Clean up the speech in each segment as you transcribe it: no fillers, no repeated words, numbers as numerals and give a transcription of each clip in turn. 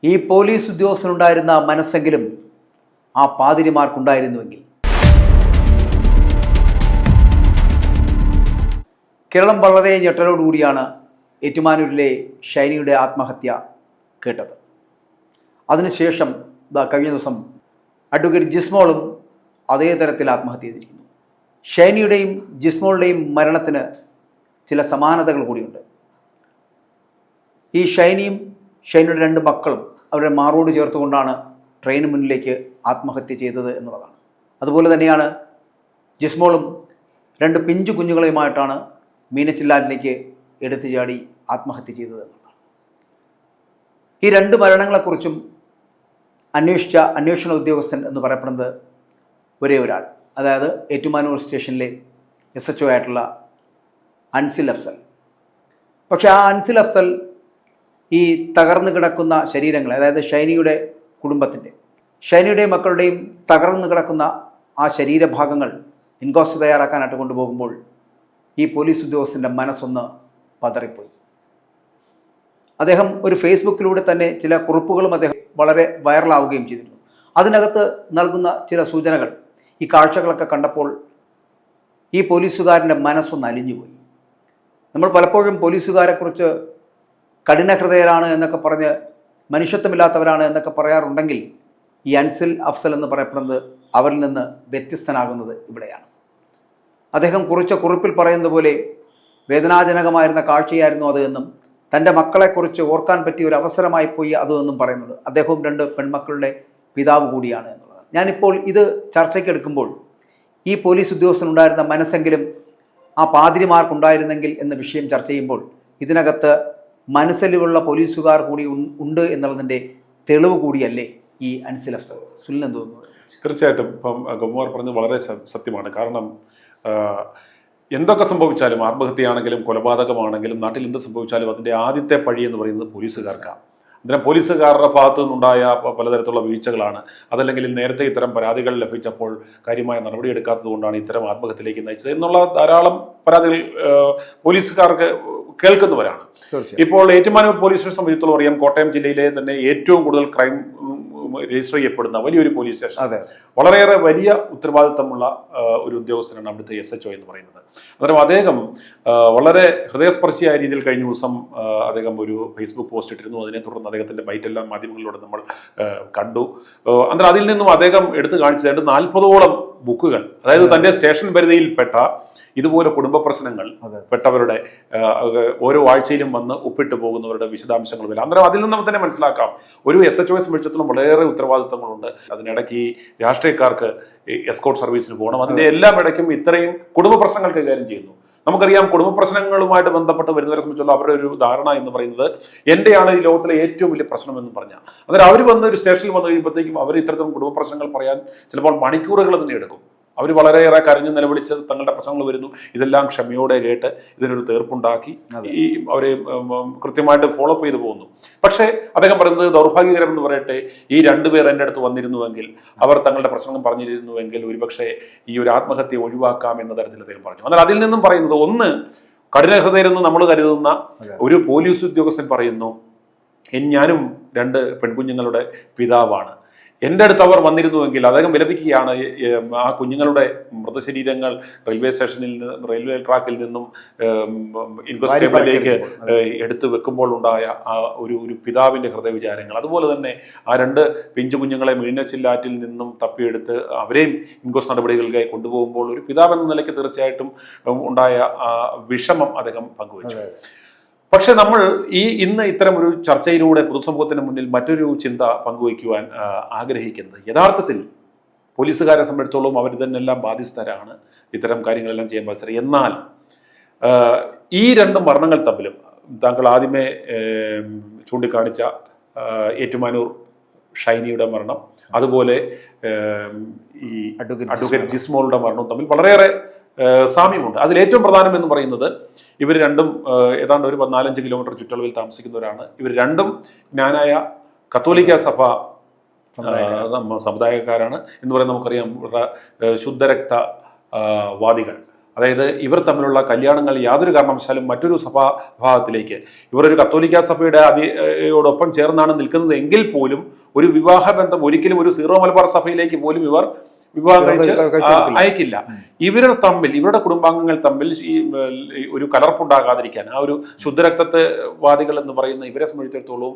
ഈ പോലീസ് ഉദ്യോഗസ്ഥനുണ്ടായിരുന്ന മനസ്സെങ്കിലും ആ പാതിരിമാർക്കുണ്ടായിരുന്നുവെങ്കിൽ. കേരളം വളരെ ഞെട്ടലോടുകൂടിയാണ് ഏറ്റുമാനൂരിലെ ഷൈനിയുടെ ആത്മഹത്യ കേട്ടത്. അതിനുശേഷം കഴിഞ്ഞ ദിവസം അഡ്വക്കേറ്റ് ജിസ്മോളും അതേ തരത്തിൽ ആത്മഹത്യ ചെയ്തിരിക്കുന്നു. ഷൈനിയുടെയും ജിസ്മോളുടെയും മരണത്തിന് ചില സമാനതകൾ കൂടിയുണ്ട്. ഈ ഷൈനിയും ഷൈനിയുടെ 2 മക്കളും അവരുടെ മാറോട് ചേർത്തുകൊണ്ടാണ് ട്രെയിന് മുന്നിലേക്ക് ആത്മഹത്യ ചെയ്തത് എന്നുള്ളതാണ്. അതുപോലെ തന്നെയാണ് ജിസ്മോളും 2 പിഞ്ചു കുഞ്ഞുങ്ങളെയുമായിട്ടാണ് മീനച്ചില്ലാറ്റിലേക്ക് എടുത്തു ചാടി ആത്മഹത്യ ചെയ്തത് എന്നുള്ളതാണ്. ഈ 2 മരണങ്ങളെക്കുറിച്ചും അന്വേഷിച്ച അന്വേഷണ ഉദ്യോഗസ്ഥൻ എന്ന് പറയപ്പെടുന്നത് ഒരേ ഒരാൾ, അതായത് ഏറ്റുമാനൂർ സ്റ്റേഷനിലെ SHO ആയിട്ടുള്ള അൻസിൽ അഫ്സൽ. പക്ഷേ ആ അൻസിൽ അഫ്സൽ ഈ തകർന്നു കിടക്കുന്ന ശരീരങ്ങൾ, അതായത് ഷൈനിയുടെ കുടുംബത്തിൻ്റെ, ഷൈനിയുടെ മക്കളുടെയും തകർന്നു കിടക്കുന്ന ആ ശരീരഭാഗങ്ങൾ ഇൻക്വസ്റ്റ് തയ്യാറാക്കാനായിട്ട് കൊണ്ടുപോകുമ്പോൾ ഈ പോലീസ് ഉദ്യോഗസ്ഥൻ്റെ മനസ്സൊന്ന് പതറിപ്പോയി. അദ്ദേഹം ഒരു ഫേസ്ബുക്കിലൂടെ തന്നെ ചില കുറിപ്പുകളും അദ്ദേഹം വളരെ വൈറലാവുകയും ചെയ്തിരുന്നു. അതിനകത്ത് നൽകുന്ന ചില സൂചനകൾ, ഈ കാഴ്ചകളൊക്കെ കണ്ടപ്പോൾ ഈ പോലീസുകാരൻ്റെ മനസ്സൊന്ന് അലിഞ്ഞുപോയി. നമ്മൾ പലപ്പോഴും പോലീസുകാരെക്കുറിച്ച് കഠിനഹൃദയരാണ് എന്നൊക്കെ പറഞ്ഞ് മനുഷ്യത്വമില്ലാത്തവരാണ് എന്നൊക്കെ പറയാറുണ്ടെങ്കിൽ ഈ അൻസിൽ അഫ്സൽ എന്ന് പറയപ്പെടുന്നത് അവരിൽ നിന്ന് വ്യത്യസ്തനാകുന്നത് ഇവിടെയാണ്. അദ്ദേഹം കുറിച്ച കുറിപ്പിൽ പറയുന്നത് പോലെ വേദനാജനകമായിരുന്ന കാഴ്ചയായിരുന്നു അത് എന്നും തൻ്റെ മക്കളെക്കുറിച്ച് ഓർക്കാൻ പറ്റിയ ഒരു അവസരമായി പോയി അത് എന്നും പറയുന്നുണ്ട്. അദ്ദേഹവും 2 പെൺമക്കളുടെ പിതാവ് കൂടിയാണ് എന്നുള്ളത്. ഞാനിപ്പോൾ ഇത് ചർച്ചയ്ക്കെടുക്കുമ്പോൾ ഈ പോലീസ് ഉദ്യോഗസ്ഥനുണ്ടായിരുന്ന മനസ്സെങ്കിലും ആ പാതിരിമാർക്കുണ്ടായിരുന്നെങ്കിൽ എന്ന വിഷയം ചർച്ച ചെയ്യുമ്പോൾ ഇതിനകത്ത് മനസ്സിലുള്ള പോലീസുകാർ കൂടി ഉണ്ട് എന്നുള്ളതിൻ്റെ തെളിവ് കൂടിയല്ലേ ഈ അൻസിൽ അഫ്സൽ? സുനിൽ എന്ത് തോന്നുന്നു? തീർച്ചയായിട്ടും ഇപ്പം ഗോപകുമാർ പറഞ്ഞത് വളരെ സത്യമാണ്. കാരണം എന്തൊക്കെ സംഭവിച്ചാലും, ആത്മഹത്യയാണെങ്കിലും കൊലപാതകമാണെങ്കിലും നാട്ടിൽ എന്ത് സംഭവിച്ചാലും അതിൻ്റെ ആദ്യത്തെ പഴി എന്ന് പറയുന്നത് പോലീസുകാർക്കാണ്. അന്നേരം പോലീസുകാരുടെ ഭാഗത്തു നിന്നുണ്ടായ പലതരത്തിലുള്ള വീഴ്ചകളാണ്, അതല്ലെങ്കിൽ നേരത്തെ ഇത്തരം പരാതികൾ ലഭിച്ചപ്പോൾ കാര്യമായ നടപടിയെടുക്കാത്തത് കൊണ്ടാണ് ഇത്തരം ആത്മഹത്യയിലേക്ക് നയിച്ചത് എന്നുള്ള ധാരാളം പരാതികൾ പോലീസുകാർക്ക് കേൾക്കുന്നവരാണ്. ഇപ്പോൾ ഏറ്റുമാനൂർ പോലീസിനെ സംബന്ധിച്ചിടത്തോളം അറിയാം, കോട്ടയം ജില്ലയിലെ തന്നെ ഏറ്റവും കൂടുതൽ ക്രൈം രജിസ്റ്റർ ചെയ്യപ്പെടുന്ന വലിയൊരു പോലീസ് സ്റ്റേഷൻ, വളരെയേറെ വലിയ ഉത്തരവാദിത്തമുള്ള ഒരു ഉദ്യോഗസ്ഥനാണ് അവിടുത്തെ SHO എന്ന് പറയുന്നത്. അന്നേരം അദ്ദേഹം വളരെ ഹൃദയസ്പർശിയായ രീതിയിൽ കഴിഞ്ഞ ദിവസം അദ്ദേഹം ഒരു ഫേസ്ബുക്ക് പോസ്റ്റ് ഇട്ടിരുന്നു. അതിനെ തുടർന്ന് അദ്ദേഹത്തിന്റെ ബൈറ്റെല്ലാം മാധ്യമങ്ങളിലൂടെ നമ്മൾ കണ്ടു. അന്നേരം അതിൽ നിന്നും അദ്ദേഹം എടുത്തു കാണിച്ചതായിട്ട് 40ഓളം ബുക്കുകൾ, അതായത് തന്റെ സ്റ്റേഷൻ പരിധിയിൽപ്പെട്ട ഇതുപോലെ കുടുംബ പ്രശ്നങ്ങൾ പെട്ടവരുടെ ഓരോ ആഴ്ചയിലും വന്ന് ഒപ്പിട്ട് പോകുന്നവരുടെ വിശദാംശങ്ങൾ വരും. അന്നേരം അതിൽ നിന്ന് തന്നെ മനസ്സിലാക്കാം ഒരു SHOയെ സംബന്ധിച്ചിടത്തോളം വളരെയേറെ ഉത്തരവാദിത്തങ്ങളുണ്ട്. അതിനിടയ്ക്ക് ഈ രാഷ്ട്രീയക്കാർക്ക് എസ്കോർട്ട് സർവീസിന് പോകണം, അതിൻ്റെ എല്ലാം ഇടയ്ക്കും ഇത്രയും കുടുംബ പ്രശ്നങ്ങൾ കൈകാര്യം ചെയ്യുന്നു. നമുക്കറിയാം, കുടുംബ പ്രശ്നങ്ങളുമായിട്ട് ബന്ധപ്പെട്ട് വരുന്നവരെ സംബന്ധിച്ചുള്ള അവരുടെ ഒരു ധാരണ എന്ന് പറയുന്നത് എന്റെയാണ് ഈ ലോകത്തിലെ ഏറ്റവും വലിയ പ്രശ്നം എന്ന് പറഞ്ഞാൽ, അന്നേരം അവർ വന്ന് ഒരു സ്റ്റേഷനിൽ വന്നു കഴിയുമ്പോഴത്തേക്കും അവർ ഇത്തരത്തിലും കുടുംബ പ്രശ്നങ്ങൾ പറയാൻ ചിലപ്പോൾ മണിക്കൂറുകൾ തന്നെ എടുക്കും. അവർ വളരെയേറെ കരഞ്ഞു നിലവിളിച്ച് തങ്ങളുടെ പ്രശ്നങ്ങൾ വരുന്നു, ഇതെല്ലാം ക്ഷമയോടെ കേട്ട് ഇതിനൊരു തീർപ്പുണ്ടാക്കി ഈ അവരെ കൃത്യമായിട്ട് ഫോളോ അപ്പ് ചെയ്തു പോകുന്നു. പക്ഷേ അദ്ദേഹം പറയുന്നത് ദൗർഭാഗ്യകരം എന്ന് പറയട്ടെ, ഈ 2 പേർ എൻ്റെ അടുത്ത് വന്നിരുന്നുവെങ്കിൽ, അവർ തങ്ങളുടെ പ്രശ്നങ്ങൾ പറഞ്ഞിരുന്നുവെങ്കിൽ ഒരുപക്ഷെ ഈ ഒരു ആത്മഹത്യ ഒഴിവാക്കാം എന്ന തരത്തിൽ അദ്ദേഹം പറഞ്ഞു. എന്നാൽ അതിൽ നിന്നും പറയുന്നത്, ഒന്ന്, കഠിനഹൃദയരെന്ന് നമ്മൾ കരുതുന്ന ഒരു പോലീസ് ഉദ്യോഗസ്ഥൻ പറയുന്നു, ഞാനും 2 പെൺകുഞ്ഞുങ്ങളുടെ പിതാവാണ്, എൻ്റെ അടുത്ത് അവർ വന്നിരുന്നുവെങ്കിൽ, അദ്ദേഹം വിലപിക്കുകയാണ്, ആ കുഞ്ഞുങ്ങളുടെ മൃതശരീരങ്ങൾ റെയിൽവേ ട്രാക്കിൽ നിന്നും ഇൻക്വസ്റ്റ് ടേബിളിലേക്ക് എടുത്തു വെക്കുമ്പോൾ ഉണ്ടായ ആ ഒരു പിതാവിൻ്റെ ഹൃദയവിചാരങ്ങൾ, അതുപോലെ തന്നെ ആ 2 പിഞ്ചു കുഞ്ഞുങ്ങളെ മീനച്ചില്ലാറ്റിൽ നിന്നും തപ്പിയെടുത്ത് അവരെയും ഇൻക്വസ്റ്റ് നടപടികളിലേക്ക് കൊണ്ടുപോകുമ്പോൾ ഒരു പിതാവ് എന്ന നിലയ്ക്ക് തീർച്ചയായിട്ടും ഉണ്ടായ വിഷമം അദ്ദേഹം പങ്കുവച്ചു. പക്ഷെ നമ്മൾ ഇന്ന് ഇത്തരം ഒരു ചർച്ചയിലൂടെ പൊതുസമൂഹത്തിന് മുന്നിൽ മറ്റൊരു ചിന്ത പങ്കുവയ്ക്കുവാൻ ആഗ്രഹിക്കുന്നത്, യഥാർത്ഥത്തിൽ പോലീസുകാരെ സംബന്ധിച്ചിടത്തോളം അവർ തന്നെല്ലാം ബാധ്യസ്ഥരാണ് ഇത്തരം കാര്യങ്ങളെല്ലാം ചെയ്യാൻ ബാധ്യസ്ഥർ. എന്നാൽ ഈ 2 മരണങ്ങൾ തമ്മിലും താങ്കൾ ആദ്യമേ ചൂണ്ടിക്കാണിച്ച ഏറ്റുമാനൂർ ഷൈനിയുടെ മരണം, അതുപോലെ ഈ അഡ്വക്കേറ്റ് ജിസ്മോളുടെ മരണവും തമ്മിൽ വളരെയേറെ സാമ്യമുണ്ട്. അതിലേറ്റവും പ്രധാനം എന്ന് പറയുന്നത്, ഇവർ 2 ഏതാണ്ട് ഒരു 14-15 കിലോമീറ്റർ ചുറ്റളവിൽ താമസിക്കുന്നവരാണ്. ഇവർ 2 ജ്ഞാനായ കത്തോലിക്ക സഭ സമുദായക്കാരാണ് എന്ന് പറയുന്നത് നമുക്കറിയാം. ശുദ്ധരക്ത വാദികൾ, അതായത് ഇവർ തമ്മിലുള്ള കല്യാണങ്ങൾ യാതൊരു കാരണവശാലും മറ്റൊരു സഭാഭാഗത്തിലേക്ക്, ഇവർ ഒരു കത്തോലിക്ക സഭയുടെ യോടൊപ്പം ചേർന്നാണ് നിൽക്കുന്നത് എങ്കിൽ പോലും ഒരു വിവാഹബന്ധം ഒരിക്കലും ഒരു സീറോ മലബാർ സഭയിലേക്ക് പോലും ഇവർ വിവാഹം കഴിച്ച് അയക്കില്ല. ഇവരുടെ തമ്മിൽ, ഇവരുടെ കുടുംബാംഗങ്ങൾ തമ്മിൽ ഈ ഒരു കലർപ്പുണ്ടാകാതിരിക്കാൻ, ആ ഒരു ശുദ്ധരക്തത്തെ വാദികൾ എന്ന് പറയുന്ന ഇവരെ സംബന്ധിച്ചിടത്തോളം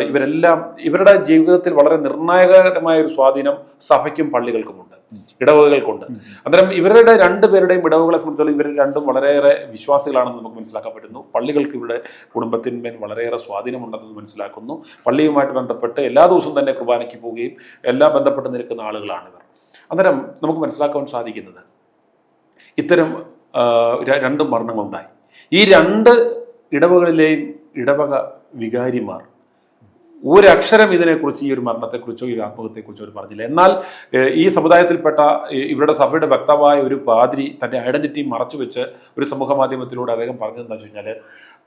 ഇവരെല്ലാം ഇവരുടെ ജീവിതത്തിൽ വളരെ നിർണായകമായ ഒരു സ്വാധീനം സഭയ്ക്കും പള്ളികൾക്കുമുണ്ട്, ഇടവകകൾക്കുണ്ട്. അന്നേരം ഇവരുടെ രണ്ടുപേരുടെയും ഇടവകളെ സംബന്ധിച്ചിടത്തോളം ഇവർ രണ്ടും വളരെയേറെ വിശ്വാസികളാണെന്ന് നമുക്ക് മനസ്സിലാക്കാൻ പറ്റുന്നു. പള്ളികൾക്ക് ഇവിടെ കുടുംബത്തിന്മേൽ വളരെയേറെ സ്വാധീനമുണ്ടെന്ന് മനസ്സിലാക്കുന്നു. പള്ളിയുമായിട്ട് ബന്ധപ്പെട്ട് എല്ലാ ദിവസവും തന്നെ കുർബാനയ്ക്ക് പോവുകയും എല്ലാം ബന്ധപ്പെട്ട് നിൽക്കുന്ന ആളുകളാണ് ഇവർ. അന്നേരം നമുക്ക് മനസ്സിലാക്കാൻ സാധിക്കുന്നത് ഇത്തരം രണ്ട് മരണങ്ങളുണ്ടായി. ഈ രണ്ട് ഇടവകളിലെയും ഇടവക വികാരിമാർ ഒരക്ഷരം ഇതിനെക്കുറിച്ച്, ഈ ഒരു മരണത്തെക്കുറിച്ചോ ഈ ഒരു ആത്മഹത്യയെക്കുറിച്ചോ അവർ പറഞ്ഞില്ല. എന്നാൽ ഈ സമുദായത്തിൽപ്പെട്ട ഇവരുടെ സഭയുടെ വക്താവായ ഒരു പാതിരി തൻ്റെ ഐഡന്റിറ്റി മറച്ചു വെച്ച് ഒരു സമൂഹ മാധ്യമത്തിലൂടെ അദ്ദേഹം പറഞ്ഞതെന്താ വെച്ച് കഴിഞ്ഞാൽ,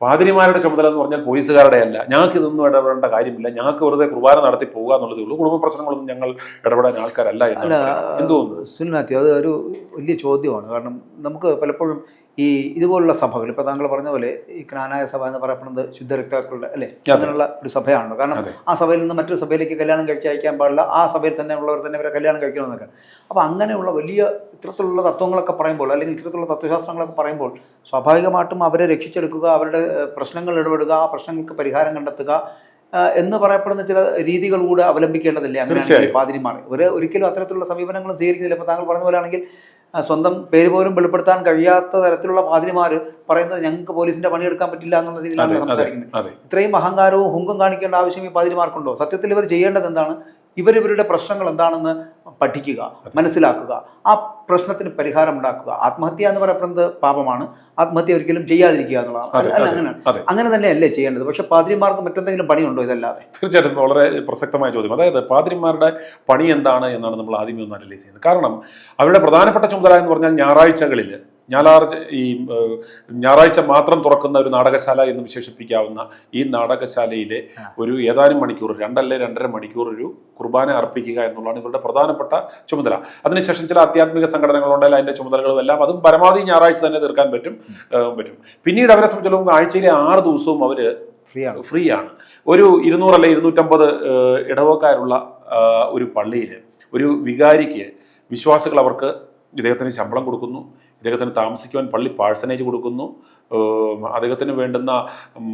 പാതിരിമാരുടെ ചുമതല എന്ന് പറഞ്ഞാൽ പോലീസുകാരുടെ അല്ല, ഞങ്ങൾക്ക് ഇതൊന്നും ഇടപെടേണ്ട കാര്യമില്ല, ഞങ്ങൾക്ക് വെറുതെ കുർബാന നടത്തി പോകുക എന്നുള്ളതേ ഉള്ളൂ, കുടുംബ പ്രശ്നങ്ങളൊന്നും ഞങ്ങൾ ഇടപെടാൻ ആൾക്കാരല്ല എന്ന്. എന്തുകൊണ്ടും സുനിൽ മാത്യു, അത് ഒരു വലിയ ചോദ്യമാണ്. കാരണം നമുക്ക് പലപ്പോഴും ഈ ഇതുപോലുള്ള സഭകൾ, ഇപ്പോൾ താങ്കൾ പറഞ്ഞ പോലെ ഈ ക്നാനായ സഭ എന്ന് പറയപ്പെടുന്നത് ശുദ്ധരക്താക്കളുടെ അല്ലേ, അങ്ങനെയുള്ള ഒരു സഭയാണല്ലോ. കാരണം ആ സഭയിൽ നിന്ന് മറ്റൊരു സഭയിലേക്ക് കല്യാണം കഴിച്ച് അയക്കാൻ പാടില്ല, ആ സഭയിൽ തന്നെ ഉള്ളവർ തന്നെ ഇവരെ കല്യാണം കഴിക്കണമെന്നൊക്കെ. അപ്പോൾ അങ്ങനെയുള്ള വലിയ ഇത്തരത്തിലുള്ള തത്വങ്ങളൊക്കെ പറയുമ്പോൾ, അല്ലെങ്കിൽ ഇത്തരത്തിലുള്ള തത്വശാസ്ത്രങ്ങളൊക്കെ പറയുമ്പോൾ, സ്വാഭാവികമായിട്ടും അവരെ രക്ഷിച്ചെടുക്കുക, അവരുടെ പ്രശ്നങ്ങൾ ഇടപെടുക, ആ പ്രശ്നങ്ങൾക്ക് പരിഹാരം കണ്ടെത്തുക എന്ന് പറയപ്പെടുന്ന ചില രീതികൾ കൂടെ അവലംബിക്കേണ്ടതില്ലേ അങ്ങനെ പാതിരിമാർ? ഒരിക്കലും അത്തരത്തിലുള്ള സമീപനങ്ങൾ സ്വീകരിക്കുന്നില്ല. ഇപ്പോൾ താങ്കൾ പറഞ്ഞ പോലെ ആണെങ്കിൽ സ്വന്തം പേര് പോലും വെളിപ്പെടുത്താൻ കഴിയാത്ത തരത്തിലുള്ള പാതിരിമാർ പറയുന്നത് ഞങ്ങൾക്ക് പോലീസിന്റെ പണിയെടുക്കാൻ പറ്റില്ല എന്നുള്ള രീതിയിലാണ് സംസാരിക്കുന്നത്. ഇത്രയും അഹങ്കാരവും ഹുങ്കും കാണിക്കേണ്ട ആവശ്യം ഈ പാതിരിമാർക്കുണ്ടോ? സത്യത്തിൽ ഇവർ ചെയ്യേണ്ടത് എന്താണ്? ഇവരുടെ പ്രശ്നങ്ങൾ എന്താണെന്ന് പഠിക്കുക, മനസ്സിലാക്കുക, ആ പ്രശ്നത്തിന് പരിഹാരം ഉണ്ടാക്കുക. ആത്മഹത്യ എന്ന് പറയപ്പെടുന്നത് പാപമാണ്, ആത്മഹത്യ ഒരിക്കലും ചെയ്യാതിരിക്കുക എന്നുള്ളതാണ്. അങ്ങനെ തന്നെയല്ലേ ചെയ്യേണ്ടത്? പക്ഷെ പാതിരിമാർക്ക് മറ്റെന്തെങ്കിലും പണിയുണ്ടോ ഇതല്ലാതെ? തീർച്ചയായിട്ടും വളരെ പ്രസക്തമായ ചോദ്യം. അതായത് പാതിരിമാരുടെ പണി എന്താണ് എന്നാണ് നമ്മൾ ആദ്യമേ ഒന്ന് അനലൈസ് ചെയ്യുന്നത്. കാരണം അവരുടെ പ്രധാനപ്പെട്ട ചുമതല എന്ന് പറഞ്ഞാൽ ഞായറാഴ്ചകളിൽ ഞായറാഴ്ച മാത്രം തുറക്കുന്ന ഒരു നാടകശാല എന്ന് വിശേഷിപ്പിക്കാവുന്ന ഈ നാടകശാലയിലെ ഒരു ഏതാനും മണിക്കൂർ, 2-2.5 മണിക്കൂർ ഒരു കുർബാന അർപ്പിക്കുക എന്നുള്ളതാണ് ഇവരുടെ പ്രധാനപ്പെട്ട ചുമതല. അതിനുശേഷം ചില ആധ്യാത്മിക സംഘടനകളുണ്ടെങ്കിൽ അതിന്റെ ചുമതലകളും എല്ലാം അതും പരമാവധി ഞായറാഴ്ച തന്നെ തീർക്കാൻ പറ്റും. പിന്നീട് അവരെ സംബന്ധിച്ചിടത്തോളം ആഴ്ചയിലെ 6 ദിവസവും അവര് ഫ്രീ ആണ്. ഒരു 200 അല്ലെങ്കിൽ 250 ഇടവക്കാരുള്ള ഒരു പള്ളിയിൽ ഒരു വികാരിക്ക് വിശ്വാസികൾ അവർക്ക് ഇദ്ദേഹത്തിന് ശമ്പളം കൊടുക്കുന്നു, ഇദ്ദേഹത്തിന് താമസിക്കുവാൻ പള്ളി പാഴ്സനേജ് കൊടുക്കുന്നു, അദ്ദേഹത്തിന് വേണ്ടുന്ന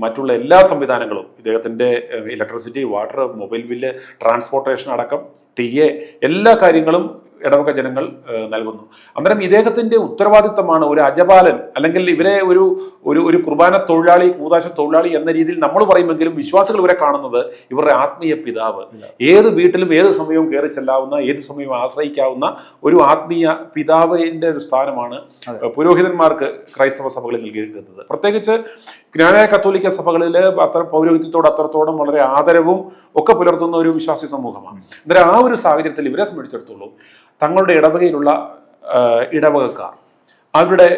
മറ്റുള്ള എല്ലാ സംവിധാനങ്ങളും, ഇദ്ദേഹത്തിൻ്റെ electricity, water, mobile bill, transportation അടക്കം TA എല്ലാ കാര്യങ്ങളും ഇടവക ജനങ്ങൾ നൽകുന്നു. അന്നേരം ഇദ്ദേഹത്തിന്റെ ഉത്തരവാദിത്തമാണ് ഒരു അജപാലൻ, അല്ലെങ്കിൽ ഇവരെ ഒരു കുർബാന തൊഴിലാളി, കൂതാശ തൊഴിലാളി എന്ന രീതിയിൽ നമ്മൾ പറയുമെങ്കിലും വിശ്വാസികൾ ഇവരെ കാണുന്നത് ഇവരുടെ ആത്മീയ പിതാവ്. ഏത് വീട്ടിലും ഏത് സമയവും കയറി ചെല്ലാവുന്ന, ഏത് സമയവും ആശ്രയിക്കാവുന്ന ഒരു ആത്മീയ പിതാവിന്റെ ഒരു സ്ഥാനമാണ് പുരോഹിതന്മാർക്ക് ക്രൈസ്തവ സഭകളിൽ നൽകിയിരിക്കുന്നത്. പ്രത്യേകിച്ച് ജ്ഞാനായ കത്തോലിക്ക സഭകളിൽ പൗരോഹിത്യത്തോട് അത്രത്തോളം വളരെ ആദരവും ഒക്കെ പുലർത്തുന്ന ഒരു വിശ്വാസി സമൂഹമാണ്. അന്നേരം ആ ഒരു സാഹചര്യത്തിൽ ഇവരെ സംബന്ധിച്ചിടത്തോളം തങ്ങളുടെ ഇടവകയിലുള്ള ഇടവകക്കാർ, അവരുടെ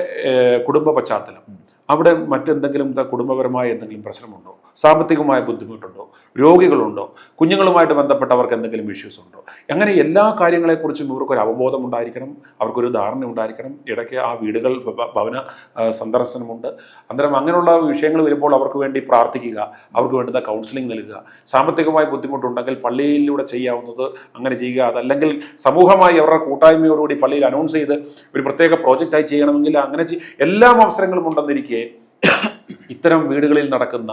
കുടുംബ പശ്ചാത്തലം, അവിടെ മറ്റെന്തെങ്കിലും കുടുംബപരമായ എന്തെങ്കിലും പ്രശ്നമുണ്ടോ, സാമ്പത്തികമായ ബുദ്ധിമുട്ടുണ്ടോ, രോഗികളുണ്ടോ, കുഞ്ഞുങ്ങളുമായിട്ട് ബന്ധപ്പെട്ടവർക്ക് എന്തെങ്കിലും ഇഷ്യൂസ് ഉണ്ടോ, അങ്ങനെ എല്ലാ കാര്യങ്ങളെക്കുറിച്ചും ഇവർക്കൊരു അവബോധം ഉണ്ടായിരിക്കണം, അവർക്കൊരു ധാരണ ഉണ്ടായിരിക്കണം. ഇടയ്ക്ക് ആ വീടുകൾ ഭവന സന്ദർശനമുണ്ട്. അന്നേരം അങ്ങനെയുള്ള വിഷയങ്ങൾ വരുമ്പോൾ അവർക്ക് വേണ്ടി പ്രാർത്ഥിക്കുക, അവർക്ക് വേണ്ടുന്ന കൗൺസിലിംഗ് നൽകുക. സാമ്പത്തികമായ ബുദ്ധിമുട്ടുണ്ടെങ്കിൽ പള്ളിയിലൂടെ ചെയ്യാവുന്നത് അങ്ങനെ ചെയ്യുക. അതല്ലെങ്കിൽ സമൂഹമായി അവരുടെ കൂട്ടായ്മയോടുകൂടി പള്ളിയിൽ അനൗൺസ് ചെയ്ത് ഒരു പ്രത്യേക പ്രോജക്റ്റായി ചെയ്യണമെങ്കിൽ അങ്ങനെ എല്ലാ അവസരങ്ങളും ഉണ്ടെന്നിരിക്കെ ഇത്തരം വീടുകളിൽ നടക്കുന്ന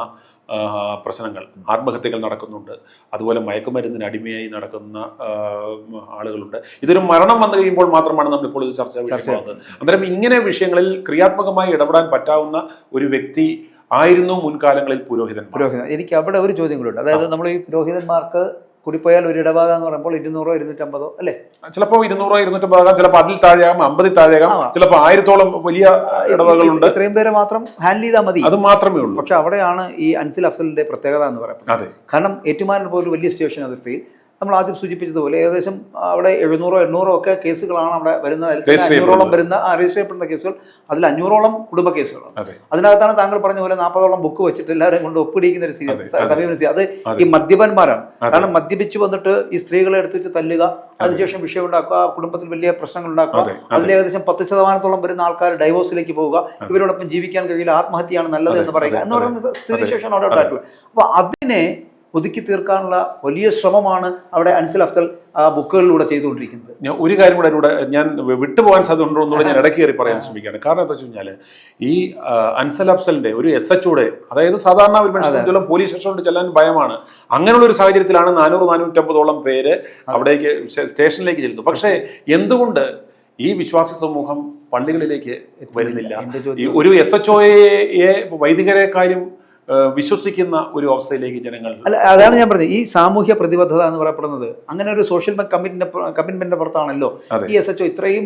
പ്രശ്നങ്ങൾ, ആത്മഹത്യകൾ നടക്കുന്നുണ്ട്. അതുപോലെ മയക്കുമരുന്നിന് അടിമയായി നടക്കുന്ന ആളുകളുണ്ട്. ഇതൊരു മരണം വന്നു കഴിയുമ്പോൾ മാത്രമാണ് നമ്മളിപ്പോൾ ഇത് ചർച്ച വിഷയമാകുന്നത്. അന്നേരം ഇങ്ങനെ വിഷയങ്ങളിൽ ക്രിയാത്മകമായി ഇടപെടാൻ പറ്റാവുന്ന ഒരു വ്യക്തി ആയിരുന്നു മുൻകാലങ്ങളിൽ പുരോഹിതൻ. എനിക്ക് അവിടെ ഒരു ചോദ്യം കൂടെ ഉണ്ട്. അതായത് നമ്മൾ ഈ പുരോഹിതന്മാർക്ക് കൂടിപ്പോയാൽ ഒരു ഇടവക എന്ന് പറയുമ്പോൾ 200 250 അല്ലേ? ചിലപ്പോൾ 200 250 ആകാം, ചിലപ്പോൾ അതിൽ താഴെയാകാം, 50 താഴെയാകാം, ചിലപ്പോൾ 1000-ഓളം വലിയ ഇടവകളുണ്ട്. ഇത്രയും പേരെ മാത്രം ഹാൻഡിൽ ചെയ്താൽ മതി, അത് മാത്രമേ ഉള്ളൂ. പക്ഷെ അവിടെയാണ് ഈ അൻസിൽ അഫ്സലിന്റെ പ്രത്യേകത എന്ന് പറയുന്നത്. കാരണം ഏറ്റുമാനൂർ പോലൊരു വലിയ സ്റ്റേഷൻ അതിർത്തിയിൽ നമ്മൾ ആദ്യം സൂചിപ്പിച്ചതുപോലെ ഏകദേശം അവിടെ 700-800 ഒക്കെ കേസുകളാണ് അവിടെ വരുന്നത്. രജിസ്റ്റർ 500ഓളം വരുന്ന രജിസ്റ്റർ ചെയ്യപ്പെടുന്ന കേസുകൾ, അതിൽ 500ഓളം കുടുംബ കേസുകളാണ്. അതെ. അതിനകത്താണ് താങ്കൾ പറഞ്ഞ പോലെ 40ഓളം ബുക്ക് വെച്ചിട്ട് എല്ലാവരെയും കൊണ്ട് ഒപ്പിടിക്കുന്ന ഒരു സമീപനം. അത് ഈ മദ്യപന്മാരാണ്. കാരണം മദ്യപിച്ച് വന്നിട്ട് ഈ സ്ത്രീകളെ എടുത്തിട്ട് തല്ലുക, അതിനുശേഷം വിഷയം ഉണ്ടാക്കുക, കുടുംബത്തിൽ വലിയ പ്രശ്നങ്ങൾ ഉണ്ടാക്കുക. അതിൽ ഏകദേശം 10% വരുന്ന ആൾക്കാർ ഡൈവോഴ്സിലേക്ക് പോവുക, ഇവരോടൊപ്പം ജീവിക്കാൻ കഴിയില്ല, ആത്മഹത്യയാണ് നല്ലത് എന്ന് പറയുക എന്ന് പറയുന്ന സ്ഥിതിവിശേഷമാണ് അവിടെ ഉണ്ടായിട്ടുള്ളത്. അപ്പോൾ അതിനെ ഒതുക്കി തീർക്കാനുള്ള വലിയ ശ്രമമാണ് അവിടെ അൻസൽ അഫ്സൽ ബുക്കുകളിലൂടെ ചെയ്തുകൊണ്ടിരിക്കുന്നത്. ഞാൻ ഒരു കാര്യം കൂടെ എന്നോട് ഞാൻ വിട്ടുപോകാൻ സാധ്യത ഉണ്ടോ എന്നുകൂടെ ഞാൻ ഇടയ്ക്ക് കയറി പറയാൻ ശ്രമിക്കുകയാണ്. കാരണം എന്താ വെച്ച് കഴിഞ്ഞാൽ ഈ അൻസൽ അഫ്സലിന്റെ ഒരു SHOയുടെ, അതായത് സാധാരണ ഒരു മനുഷ്യൻ പോലീസ് സ്റ്റേഷനിലോട്ട് ചെല്ലാൻ ഭയമാണ്. അങ്ങനെയുള്ള ഒരു സാഹചര്യത്തിലാണ് 400-450ഓളം പേര് അവിടേക്ക് സ്റ്റേഷനിലേക്ക് ചെല്ലുന്നു. പക്ഷേ എന്തുകൊണ്ട് ഈ വിശ്വാസി സമൂഹം പള്ളികളിലേക്ക് വരുന്നില്ല? ഈ ഒരു SHOയെ വൈദികരെ കാര്യം വിശ്വസിക്കുന്ന ഒരു അവസ്ഥയിലേക്ക് ജനങ്ങൾ അല്ല, അതാണ് ഞാൻ പറഞ്ഞത്. ഈ സാമൂഹ്യ പ്രതിബദ്ധത എന്ന് പറയപ്പെടുന്നത് അങ്ങനെ ഒരു സോഷ്യൽ കമ്മിറ്റ്മെന്റിന്റെ പുറത്താണല്ലോ ഈ SHO ഇത്രയും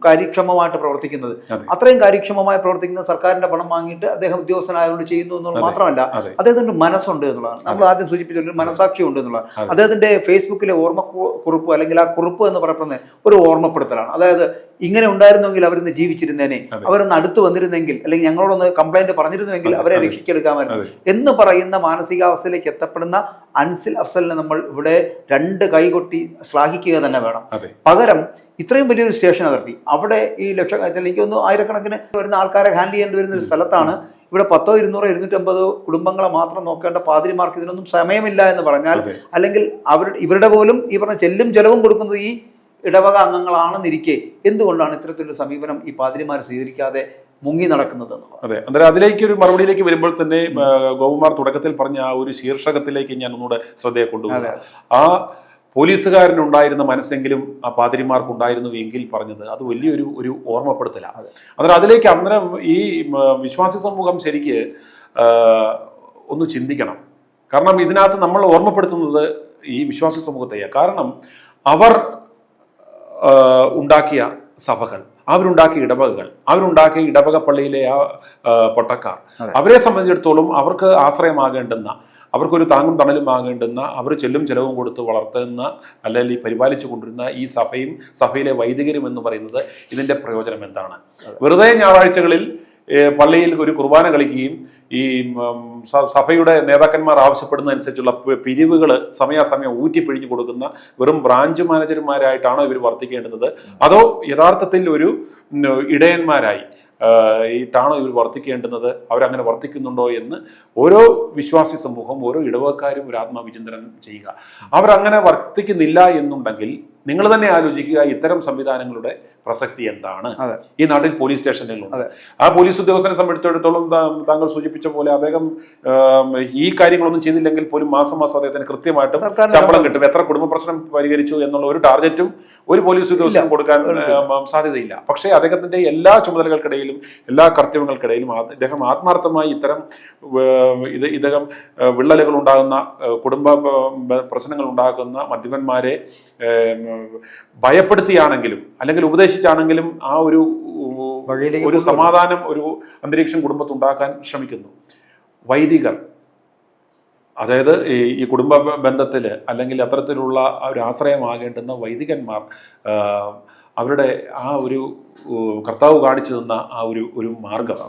കാര്യക്ഷമമായിട്ട് പ്രവർത്തിക്കുന്നത്. അത്രയും കാര്യക്ഷമമായി പ്രവർത്തിക്കുന്ന സർക്കാരിന്റെ പണം വാങ്ങിയിട്ട് അദ്ദേഹം ഉദ്യോഗസ്ഥനായതുകൊണ്ട് ചെയ്യുന്നു എന്നുള്ളത് മാത്രമല്ല, അദ്ദേഹത്തിന്റെ മനസ്സുണ്ട് എന്നുള്ളതാണ്. നമ്മൾ ആദ്യം സൂചിപ്പിച്ച മനസാക്ഷി ഉണ്ട് എന്നുള്ളതാണ്. അദ്ദേഹത്തിന്റെ ഫേസ്ബുക്കിലെ ഓർമ്മക്കുറിപ്പ് അല്ലെങ്കിൽ ആ കുറിപ്പ് എന്ന് പറയപ്പെടുന്നത് ഒരു ഓർമ്മപ്പെടുത്തലാണ്. അതായത് ഇങ്ങനെ ഉണ്ടായിരുന്നെങ്കിൽ അവരിന്ന് ജീവിച്ചിരുന്നേനെ, അവരൊന്ന് അടുത്ത് വന്നിരുന്നെങ്കിൽ, അല്ലെങ്കിൽ ഞങ്ങളോടൊന്ന് കംപ്ലൈന്റ് പറഞ്ഞിരുന്നുവെങ്കിൽ അവരെ രക്ഷിക്കെടുക്കാമായിരുന്നു എന്ന് പറയുന്ന മാനസികാവസ്ഥയിലേക്ക് എത്തപ്പെടുന്ന അൻസിൽ അഫ്സലിനെ നമ്മൾ ഇവിടെ 2 കൈകൊട്ടി ശ്ലാഘിക്കുക തന്നെ വേണം. പകരം ഇത്രയും വലിയൊരു സ്റ്റേഷൻ അതിർത്തി, അവിടെ ഈ എനിക്കൊന്ന് ആയിരക്കണക്കിന് വരുന്ന ആൾക്കാരെ ഹാൻഡിൽ ചെയ്യേണ്ടി വരുന്ന ഒരു സ്ഥലത്താണ് ഇവിടെ 100-200-250 കുടുംബങ്ങളെ മാത്രം നോക്കേണ്ട പാതിരിമാർക്ക് ഇതിനൊന്നും സമയമില്ല എന്ന് പറഞ്ഞാൽ, അല്ലെങ്കിൽ ഇവരുടെ പോലും ഈ പറഞ്ഞ ചെല്ലും ചെലവും കൊടുക്കുന്നത് ഈ ഇടവക അംഗങ്ങളാണെന്നിരിക്കെ എന്തുകൊണ്ടാണ് ഇത്തരത്തിലൊരു സമീപനം ഈ പാതിരിമാർ സ്വീകരിക്കാതെ മുങ്ങി നടക്കുന്നത്? അതെ, അന്നേരം അതിലേക്ക് ഒരു മറുപടിയിലേക്ക് വരുമ്പോൾ തന്നെ ഗോപകുമാർ തുടക്കത്തിൽ പറഞ്ഞ ആ ഒരു ശീർഷകത്തിലേക്ക് ഞാൻ ഒന്നുകൂടെ ശ്രദ്ധയെ കൊണ്ടുപോകുക. ആ പോലീസുകാരനുണ്ടായിരുന്ന മനസ്സെങ്കിലും ആ പാതിരിമാർക്കുണ്ടായിരുന്നു എങ്കിൽ പറഞ്ഞത് അത് വലിയൊരു ഓർമ്മപ്പെടുത്തലാണ്. അന്നേരം അതിലേക്ക് അന്നേരം ഈ വിശ്വാസി സമൂഹം ശരിക്ക് ഒന്ന് ചിന്തിക്കണം. കാരണം ഇതിനകത്ത് നമ്മൾ ഓർമ്മപ്പെടുത്തുന്നത് ഈ വിശ്വാസി സമൂഹത്തെയാണ്. കാരണം അവർ ഉണ്ടാക്കിയ സഭകൾ, അവരുണ്ടാക്കിയ ഇടവകകൾ, അവരുണ്ടാക്കിയ ഇടവക പള്ളിയിലെ ആ പൊട്ടക്കാർ, അവരെ സംബന്ധിച്ചിടത്തോളം അവർക്ക് ആശ്രയമാകേണ്ടുന്ന, അവർക്കൊരു താങ്ങും തണലുമാകേണ്ടുന്ന, അവർ ചെല്ലും ചെലവും കൊടുത്ത് വളർത്തുന്ന അല്ലെങ്കിൽ പരിപാലിച്ചു കൊണ്ടിരുന്ന ഈ സഭയിലെ വൈദികരും എന്ന് പറയുന്നത് ഇതിൻ്റെ പ്രയോജനം എന്താണ്? വെറുതെ ഞായറാഴ്ചകളിൽ പള്ളിയിൽ ഒരു കുർബാന കളിക്കുകയും ഈ സഭയുടെ നേതാക്കന്മാർ ആവശ്യപ്പെടുന്നതനുസരിച്ചുള്ള പിരിവുകൾ സമയാസമയം ഊറ്റിപ്പിഴിഞ്ഞു കൊടുക്കുന്ന വെറും ബ്രാഞ്ച് മാനേജർമാരായിട്ടാണോ ഇവർ വർത്തിക്കേണ്ടുന്നത്? അതോ യഥാർത്ഥത്തിൽ ഒരു ഇടയന്മാരായി ാണോ ഇവർ വർത്തിക്കേണ്ടുന്നത്? അവരങ്ങനെ വർത്തിക്കുന്നുണ്ടോ എന്ന് ഓരോ വിശ്വാസി സമൂഹം, ഓരോ ഇടവക്കാരും ഒരു ആത്മവിചിന്തനം ചെയ്യുക. അവരങ്ങനെ വർത്തിക്കുന്നില്ല എന്നുണ്ടെങ്കിൽ നിങ്ങൾ തന്നെ ആലോചിക്കുക, ഇത്തരം സംവിധാനങ്ങളുടെ പ്രസക്തി എന്താണ്? ഈ നാട്ടിൽ പോലീസ് സ്റ്റേഷനുകളുണ്ട്. ആ പോലീസ് ഉദ്യോഗസ്ഥനെ സംബന്ധിച്ചിടത്തോളം താങ്കൾ സൂചിപ്പിച്ച പോലെ അദ്ദേഹം ഈ കാര്യങ്ങളൊന്നും ചെയ്തില്ലെങ്കിൽ പോലും മാസം അദ്ദേഹത്തിന് കൃത്യമായിട്ടും ശമ്പളം കിട്ടും. എത്ര കുടുംബ പ്രശ്നം പരിഹരിച്ചു എന്നുള്ള ഒരു ടാർഗറ്റും ഒരു പോലീസ് ഉദ്യോഗസ്ഥനും കൊടുക്കാൻ സാധ്യതയില്ല. പക്ഷേ അദ്ദേഹത്തിന്റെ എല്ലാ ചുമതലകൾക്കിടയിലും, എല്ലാ കർത്തവ്യങ്ങൾക്കിടയിലും ഇദ്ദേഹം ആത്മാർത്ഥമായി ഇത്തരം ഇദ്ദേഹം വിള്ളലുകൾ ഉണ്ടാകുന്ന, കുടുംബ പ്രശ്നങ്ങൾ ഉണ്ടാക്കുന്ന മദ്യപന്മാരെ ഭയപ്പെടുത്തിയാണെങ്കിലും അല്ലെങ്കിൽ ഉപദേശിച്ചാണെങ്കിലും ആ ഒരു സമാധാനം, ഒരു അന്തരീക്ഷം കുടുംബത്തുണ്ടാക്കാൻ ശ്രമിക്കുന്നു. വൈദികർ, അതായത് ഈ കുടുംബ ബന്ധത്തിൽ അല്ലെങ്കിൽ അത്തരത്തിലുള്ള ഒരു ആശ്രയമാകേണ്ടുന്ന വൈദികന്മാർ അവരുടെ ആ ഒരു കർത്താവ് കാണിച്ചു തന്ന ആ ഒരു മാർഗം,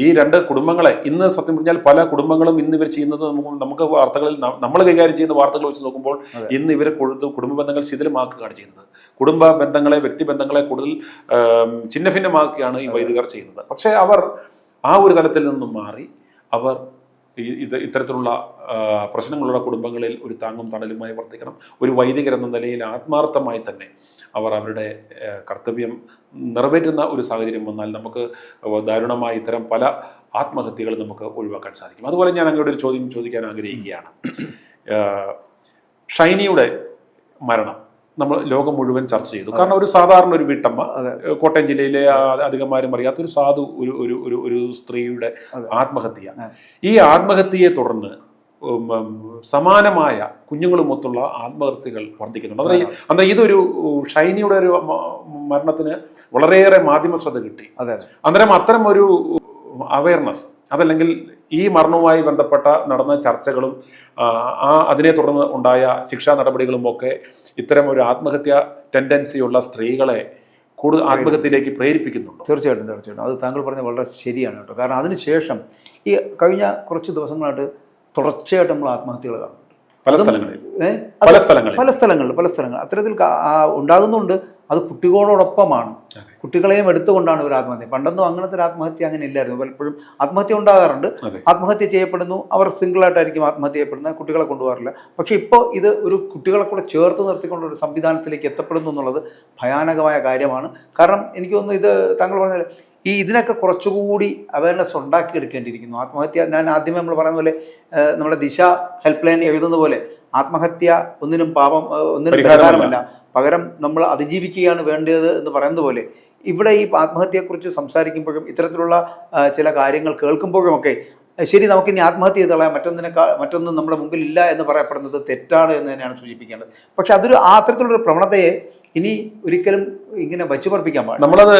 ഈ 2 കുടുംബങ്ങളെ ഇന്ന് സത്യം പറഞ്ഞാൽ പല കുടുംബങ്ങളും ഇന്ന് ഇവർ ചെയ്യുന്നത് നമുക്ക് വാർത്തകളിൽ നമ്മൾ കൈകാര്യം ചെയ്യുന്ന വാർത്തകൾ വെച്ച് നോക്കുമ്പോൾ ഇന്ന് ഇവർ കുടുംബ ബന്ധങ്ങൾ ശിഥിലമാക്കുകയാണ് ചെയ്യുന്നത്. കുടുംബ ബന്ധങ്ങളെ, വ്യക്തിബന്ധങ്ങളെ കൂടുതൽ ഛിന്നഭിന്നമാക്കുകയാണ് ഈ വൈദികർ ചെയ്യുന്നത്. പക്ഷേ അവർ ആ ഒരു തലത്തിൽ നിന്നും മാറി അവർ ഇത്തരത്തിലുള്ള പ്രശ്നങ്ങളുള്ള കുടുംബങ്ങളിൽ ഒരു താങ്ങും തണലുമായി വർത്തിക്കണം. ഒരു വൈദികരെന്ന നിലയിൽ ആത്മാർത്ഥമായി തന്നെ അവർ അവരുടെ കർത്തവ്യം നിറവേറ്റുന്ന ഒരു സാഹചര്യം വന്നാൽ നമുക്ക് ദാരുണമായ ഇത്തരം പല ആത്മഹത്യകൾ നമുക്ക് ഒഴിവാക്കാൻ സാധിക്കും. അതുപോലെ ഞാൻ അങ്ങോട്ട് ഒരു ചോദ്യം ചോദിക്കാൻ ആഗ്രഹിക്കുകയാണ്. ഷൈനിയുടെ മരണം നമ്മൾ ലോകം മുഴുവൻ ചർച്ച ചെയ്തു. കാരണം ഒരു സാധാരണ ഒരു വീട്ടമ്മ, കോട്ടയം ജില്ലയിലെ അധികമാരും അറിയാത്ത ഒരു സാധു ഒരു സ്ത്രീയുടെ ആത്മഹത്യ. ഈ ആത്മഹത്യയെ തുടർന്ന് സമാനമായ കുഞ്ഞുങ്ങളുമൊത്തുള്ള ആത്മഹത്യകൾ വർദ്ധിക്കുന്നുണ്ട്. അന്നേരം ഇതൊരു ഷൈനിയുടെ ഒരു മരണത്തിന് വളരെയേറെ മാധ്യമ ശ്രദ്ധ കിട്ടി. അന്നേരം അത്തരം ഒരു അവയർനെസ്, അതല്ലെങ്കിൽ ഈ മരണവുമായി ബന്ധപ്പെട്ട നടന്ന ചർച്ചകളും അതിനെ തുടർന്ന് ഉണ്ടായ ശിക്ഷാ നടപടികളും ഒക്കെ ഇത്തരം ഒരു ആത്മഹത്യ ടെൻഡൻസിയുള്ള സ്ത്രീകളെ കൂടുതൽ ആത്മഹത്യയിലേക്ക് പ്രേരിപ്പിക്കുന്നുണ്ട്. തീർച്ചയായിട്ടും അത് താങ്കൾ പറഞ്ഞത് വളരെ ശരിയാണ് കേട്ടോ. കാരണം അതിനുശേഷം ഈ കഴിഞ്ഞ കുറച്ച് ദിവസങ്ങളായിട്ട് തുടർച്ചയായിട്ട് നമ്മൾ ആത്മഹത്യകൾ കാണുന്നുണ്ട് പല സ്ഥലങ്ങളിൽ അത്തരത്തിൽ ഉണ്ടാകുന്നുണ്ട്. അത് കുട്ടികളോടൊപ്പമാണ്, കുട്ടികളെയും എടുത്തുകൊണ്ടാണ് ഒരു ആത്മഹത്യ. പണ്ടൊന്നും അങ്ങനത്തെ ഒരു ആത്മഹത്യ അങ്ങനെ ഇല്ലായിരുന്നു. പലപ്പോഴും ആത്മഹത്യ ഉണ്ടാകാറുണ്ട്, ആത്മഹത്യ ചെയ്യപ്പെടുന്നു, അവർ സിംഗിളായിട്ടായിരിക്കും ആത്മഹത്യ ചെയ്യപ്പെടുന്നത്, കുട്ടികളെ കൊണ്ടുപോകാറില്ല. പക്ഷേ ഇപ്പോൾ ഇത് ഒരു കുട്ടികളെ കൂടെ ചേർത്ത് നിർത്തിക്കൊണ്ട ഒരു സംവിധാനത്തിലേക്ക് എത്തപ്പെടുന്നു എന്നുള്ളത് ഭയാനകമായ കാര്യമാണ്. കാരണം എനിക്ക് തോന്നുന്നു ഇത് താങ്കൾ പറഞ്ഞ ഇതിനൊക്കെ കുറച്ചുകൂടി അവയർനെസ് ഉണ്ടാക്കിയെടുക്കേണ്ടിയിരിക്കുന്നു. ആത്മഹത്യ, ഞാൻ ആദ്യമേ നമ്മൾ പറയുന്ന പോലെ നമ്മുടെ ദിശ ഹെൽപ്പ് ലൈൻ എഴുതുന്ന പോലെ ആത്മഹത്യ ഒന്നിനും പരിഹാരമല്ല, പകരം നമ്മൾ അതിജീവിക്കുകയാണ് വേണ്ടത് എന്ന് പറയുന്നത് പോലെ ഇവിടെ ഈ ആത്മഹത്യയെക്കുറിച്ച് സംസാരിക്കുമ്പോഴും ഇത്തരത്തിലുള്ള ചില കാര്യങ്ങൾ കേൾക്കുമ്പോഴുമൊക്കെ ശരി, നമുക്കിനി ആത്മഹത്യ ചെയ്ത് കളയാം, മറ്റൊന്നും നമ്മുടെ മുമ്പിൽ ഇല്ല എന്ന് പറയപ്പെടുന്നത് തെറ്റാണ് എന്ന് തന്നെയാണ് സൂചിപ്പിക്കേണ്ടത്. പക്ഷെ അതൊരു അത്തരത്തിലുള്ളൊരു പ്രവണതയെ ഇനി ഒരിക്കലും ഇങ്ങനെ വച്ചുപറപ്പിക്കാൻ പാടില്ല. നമ്മളത്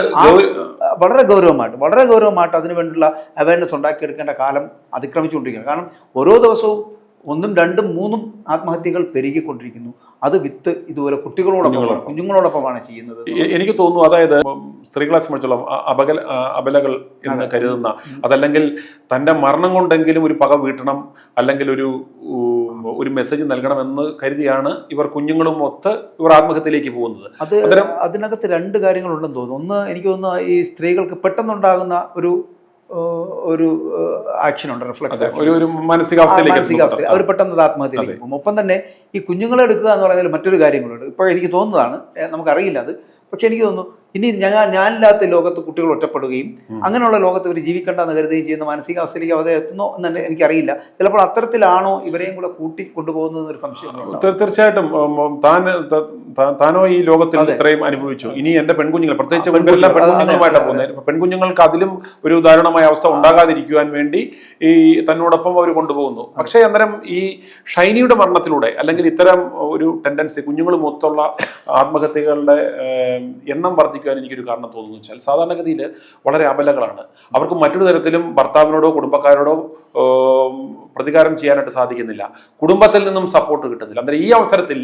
വളരെ ഗൗരവമായിട്ട് അതിനു വേണ്ടിയുള്ള അവയർനെസ് ഉണ്ടാക്കിയെടുക്കേണ്ട കാലം അതിക്രമിച്ചുകൊണ്ടിരിക്കുകയാണ്. കാരണം ഓരോ ദിവസവും 1, 2, 3 ആത്മഹത്യകൾ പെരുകിക്കൊണ്ടിരിക്കുന്നു. അത് വിത്ത് ഇതുപോലെ കുഞ്ഞുങ്ങളോടൊപ്പമാണ് ചെയ്യുന്നത്. എനിക്ക് തോന്നുന്നു, അതായത് സ്ത്രീകളെ സംബന്ധിച്ചോളം അബലകൾ എന്ന് കരുതുന്ന, അതല്ലെങ്കിൽ തൻ്റെ മരണം കൊണ്ടെങ്കിലും ഒരു പക വീട്ടണം, അല്ലെങ്കിൽ ഒരു മെസ്സേജ് നൽകണമെന്ന് കരുതിയാണ് ഇവർ കുഞ്ഞുങ്ങളും ഒത്ത് ഇവർ ആത്മഹത്യയിലേക്ക് പോകുന്നത്. അതിനകത്ത് 2 കാര്യങ്ങളുണ്ടെന്ന് തോന്നുന്നു. ഒന്ന്, എനിക്ക് തോന്നുന്നു ഈ സ്ത്രീകൾക്ക് പെട്ടെന്നുണ്ടാകുന്ന ഒരു ആക്ഷൻ ഉണ്ട്, റിഫ്ലക്സ്, ഒരു മാനസികാവസ്ഥ അവർ പെട്ടെന്ന് ആത്മഹത്യയിലേക്ക് പോകും. ഒപ്പം തന്നെ ഈ കുഞ്ഞുങ്ങളെ എടുക്കുക എന്ന് പറയുന്നതിൽ മറ്റൊരു കാര്യങ്ങളുണ്ട്. ഇപ്പോൾ എനിക്ക് തോന്നുന്നതാണ്, നമുക്കറിയില്ല അത്, പക്ഷെ എനിക്ക് തോന്നുന്നു ഇനി ഞാനില്ലാത്ത ലോകത്ത് കുട്ടികൾ ഒറ്റപ്പെടുകയും അങ്ങനെയുള്ള ലോകത്ത് ഇവർ ജീവിക്കേണ്ടെന്ന് കരുതുകയും ചെയ്യുന്ന മാനസികാവസ്ഥയിലേക്ക് അവർ എത്തുന്നോ എന്ന് എനിക്കറിയില്ല. ചിലപ്പോൾ അത്തരത്തിലാണോ ഇവരെയും കൂടെ കൂട്ടി കൊണ്ടുപോകുന്നതെന്നൊരു സംശയം. തീർച്ചയായിട്ടും താനോ ഈ ലോകത്തിൽ ഇത്രയും അനുഭവിച്ചു, ഇനി എന്റെ പെൺകുഞ്ഞുങ്ങൾ, പ്രത്യേകിച്ച് പെൺകുഞ്ഞുങ്ങളുമായിട്ടാണ് പോകുന്നത്, പെൺകുഞ്ഞുങ്ങൾക്ക് അതിലും ഒരു ദാരുണമായ അവസ്ഥ ഉണ്ടാകാതിരിക്കുവാൻ വേണ്ടി ഈ തന്നോടൊപ്പം അവർ കൊണ്ടുപോകുന്നു. പക്ഷേ അന്നേരം ഈ ഷൈനിയുടെ മരണത്തിലൂടെ, അല്ലെങ്കിൽ ഇത്തരം ഒരു ടെൻഡൻസി കുഞ്ഞുങ്ങൾ മൊത്തമുള്ള ആത്മഹത്യകളുടെ എണ്ണം വർദ്ധിക്കുവാൻ എനിക്കൊരു കാരണം തോന്നുന്നു വെച്ചാൽ, സാധാരണഗതിയിൽ വളരെ അബലകളാണ്. അവർക്ക് മറ്റൊരു തരത്തിലും ഭർത്താവിനോടോ കുടുംബക്കാരോടോ പ്രതികാരം ചെയ്യാനായിട്ട് സാധിക്കുന്നില്ല, കുടുംബത്തിൽ നിന്നും സപ്പോർട്ട് കിട്ടുന്നില്ല. അന്നേരം ഈ അവസരത്തിൽ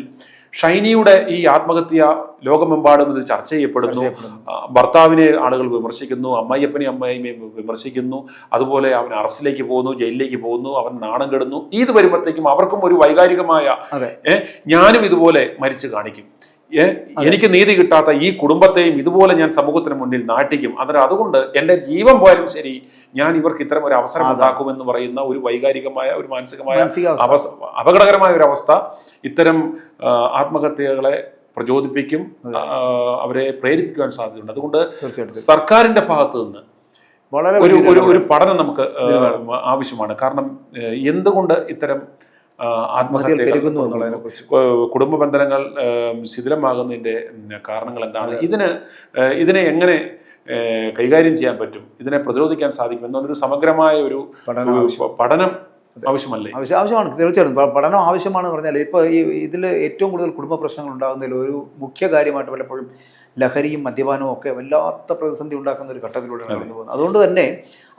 ഷൈനിയുടെ ഈ ആത്മഹത്യ ലോകമെമ്പാടും ഇത് ചർച്ച ചെയ്യപ്പെടുന്നു. ഭർത്താവിനെ ആളുകൾ വിമർശിക്കുന്നു, അമ്മായിയപ്പനെയും അമ്മായിയമ്മയും വിമർശിക്കുന്നു, അതുപോലെ അവൻ അറസ്റ്റിലേക്ക് പോകുന്നു, ജയിലിലേക്ക് പോകുന്നു, അവൻ നാണം കെടുന്നു. ഇത് വരുമ്പോഴത്തേക്കും അവർക്കും ഒരു വൈകാരികമായ ഞാനും ഇതുപോലെ മരിച്ചു കാണിക്കും, എനിക്ക് നീതി കിട്ടാത്ത ഈ കുടുംബത്തെയും ഇതുപോലെ ഞാൻ സമൂഹത്തിന് മുന്നിൽ നാട്ടിക്കും, അന്നേരം അതുകൊണ്ട് എൻ്റെ ജീവൻ പോയാലും ശരി ഞാൻ ഇവർക്ക് ഇത്തരം ഒരു അവസരം ഉണ്ടാക്കുമെന്ന് പറയുന്ന ഒരു വൈകാരികമായ, ഒരു മാനസികമായ അപകടകരമായ ഒരു അവസ്ഥ ഇത്തരം ആത്മഹത്യകളെ പ്രചോദിപ്പിക്കും, അവരെ പ്രേരിപ്പിക്കുവാൻ സാധ്യതയുണ്ട്. അതുകൊണ്ട് സർക്കാരിന്റെ ഭാഗത്ത് നിന്ന് ഒരു പഠനം നമുക്ക് ആവശ്യമാണ്. കാരണം എന്തുകൊണ്ട് ഇത്തരം ആത്മഹത്യ, കുടുംബ ബന്ധനങ്ങൾ ശിഥിലമാകുന്നതിന്റെ കാരണങ്ങൾ എന്താണ്, ഇതിനെ എങ്ങനെ കൈകാര്യം ചെയ്യാൻ പറ്റും, ഇതിനെ പ്രതിരോധിക്കാൻ സാധിക്കും എന്നൊരു സമഗ്രമായ ഒരു പഠനം ആവശ്യമല്ലേ? ആവശ്യമാണ്, തീർച്ചയായിട്ടും പഠനം ആവശ്യമാണ്. പറഞ്ഞാൽ ഇപ്പോൾ ഇതിൽ ഏറ്റവും കൂടുതൽ കുടുംബ പ്രശ്നങ്ങൾ ഉണ്ടാകുന്നതിൽ ഒരു മുഖ്യ കാര്യമായിട്ട് പലപ്പോഴും ലഹരിയും മദ്യപാനവും ഒക്കെ വല്ലാത്ത പ്രതിസന്ധി ഉണ്ടാക്കുന്ന ഒരു ഘട്ടത്തിലൂടെയാണ് കടന്നു പോകുന്നത്. അതുകൊണ്ട് തന്നെ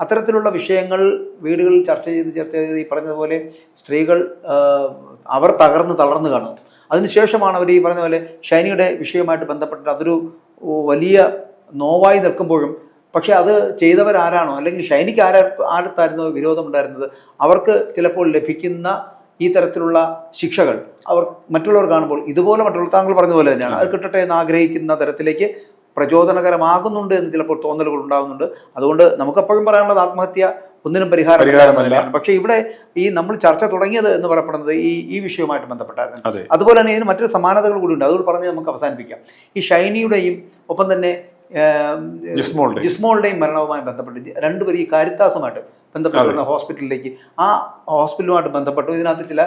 അത്തരത്തിലുള്ള വിഷയങ്ങൾ വീടുകളിൽ ചർച്ച ചെയ്ത് ഈ പറഞ്ഞതുപോലെ സ്ത്രീകൾ അവർ തളർന്നു കാണും. അതിനുശേഷമാണ് അവർ ഈ പറഞ്ഞ പോലെ ഷൈനിയുടെ വിഷയമായിട്ട് ബന്ധപ്പെട്ടിട്ട് അതൊരു വലിയ നോവായി നിൽക്കുമ്പോഴും, പക്ഷെ അത് ചെയ്തവരാരാണോ, അല്ലെങ്കിൽ ഷൈനിക്ക് ആരത്തായിരുന്നോ വിരോധം ഉണ്ടായിരുന്നത്, അവർക്ക് ചിലപ്പോൾ ലഭിക്കുന്ന ഈ തരത്തിലുള്ള ശിക്ഷകൾ അവർ മറ്റുള്ളവർ കാണുമ്പോൾ ഇതുപോലെ താങ്കൾ പറഞ്ഞ പോലെ തന്നെയാണ്, അത് കിട്ടട്ടെ എന്ന് ആഗ്രഹിക്കുന്ന തരത്തിലേക്ക് പ്രചോദനകരമാകുന്നുണ്ട് എന്ന് ചിലപ്പോൾ തോന്നലുകൾ ഉണ്ടാകുന്നുണ്ട്. അതുകൊണ്ട് നമുക്കെപ്പോഴും പറയാനുള്ളത് ആത്മഹത്യ ഒന്നിനും പരിഹാരമല്ല. പക്ഷേ ഇവിടെ ഈ നമ്മൾ ചർച്ച തുടങ്ങിയത് എന്ന് പറയപ്പെടുന്നത് ഈ വിഷയവുമായിട്ട് ബന്ധപ്പെട്ടായിരുന്നു. അതുപോലെ തന്നെ ഇതിന് മറ്റൊരു സമാനതകൾ കൂടി ഉണ്ട്, അതുകൊണ്ട് പറഞ്ഞ് നമുക്ക് അവസാനിപ്പിക്കാം. ഈ ഷൈനിയുടെയും ഒപ്പം തന്നെ ജിസ്മോളുടെയും മരണവുമായി ബന്ധപ്പെട്ട് 2 പേർ ഈ കാരിത്താസുമായിട്ട് ബന്ധപ്പെട്ടിരുന്ന ഹോസ്പിറ്റലിലേക്ക്, ആ ഹോസ്പിറ്റലുമായിട്ട് ബന്ധപ്പെട്ടു ഇതിനകത്ത് ചില